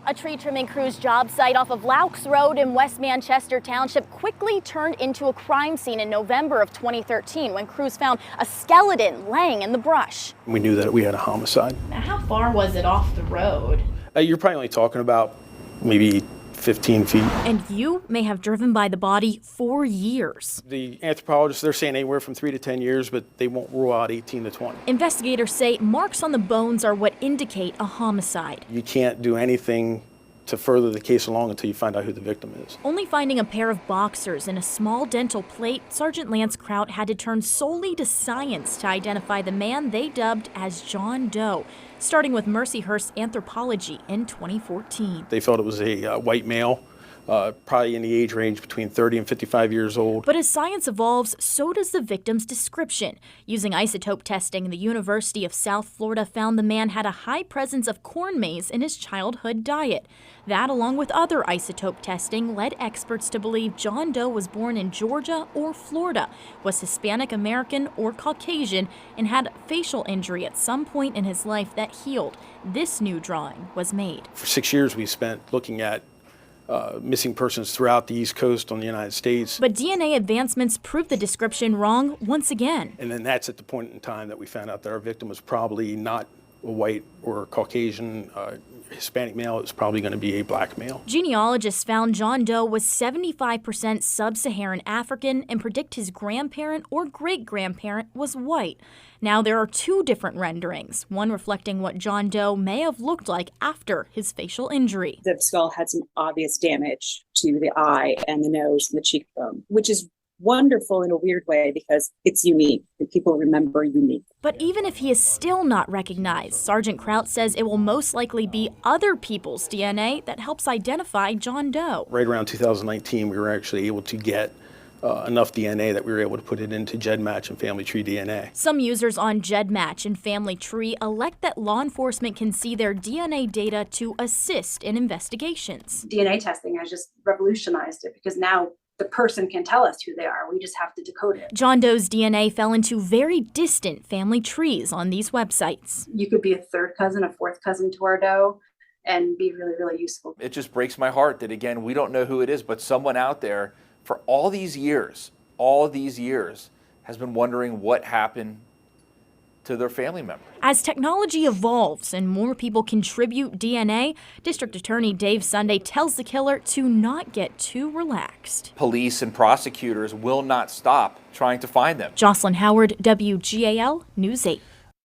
A tree trimming crew's job site off of Laux Road in West Manchester Township quickly turned into a crime scene in November of 2013 when crews found a skeleton laying in the brush. We knew that we had a homicide. Now, how far was it off the road? You're probably only talking about maybe 15 feet. And you may have driven by the body for years. The anthropologists, they're saying anywhere from 3 to 10 years, but they won't rule out 18 to 20. Investigators say marks on the bones are what indicate a homicide. You can't do anything to further the case along until you find out who the victim is. Only finding a pair of boxers and a small dental plate, Sergeant Lance Kraut had to turn solely to science to identify the man they dubbed as John Doe, starting with Mercyhurst Anthropology in 2014. They felt it was a white male, probably in the age range between 30 and 55 years old. But as science evolves, so does the victim's description. Using isotope testing, the University of South Florida found the man had a high presence of corn maze in his childhood diet. That, along with other isotope testing, led experts to believe John Doe was born in Georgia or Florida, was Hispanic American or Caucasian, and had facial injury at some point in his life that healed. This new drawing was made. For 6 years, we spent looking at missing persons throughout the East Coast on the United States. But DNA advancements proved the description wrong once again. And then that's at the point in time that we found out that our victim was probably not a white or Caucasian Hispanic male. It was probably going to be a black male. Genealogists found John Doe was 75% sub-Saharan African and predict his grandparent or great-grandparent was white. Now there are two different renderings, one reflecting what John Doe may have looked like after his facial injury. The skull had some obvious damage to the eye and the nose and the cheekbone, which is wonderful in a weird way because it's unique and people remember unique. But even if he is still not recognized, Sergeant Kraut says it will most likely be other people's DNA that helps identify John Doe. Right around 2019, we were actually able to get enough DNA that we were able to put it into GEDmatch and Family Tree DNA. Some users on GEDmatch and Family Tree elect that law enforcement can see their DNA data to assist in investigations. DNA testing has just revolutionized it because now the person can tell us who they are. We just have to decode it. John Doe's DNA fell into very distant family trees on these websites. You could be a third cousin, a fourth cousin to our Doe and be really, really useful. It just breaks my heart that, again, we don't know who it is, but someone out there for all these years, has been wondering what happened to their family member. As technology evolves and more people contribute DNA, District Attorney Dave Sunday tells the killer to not get too relaxed. Police and prosecutors will not stop trying to find them. Jocelyn Howard, WGAL News 8.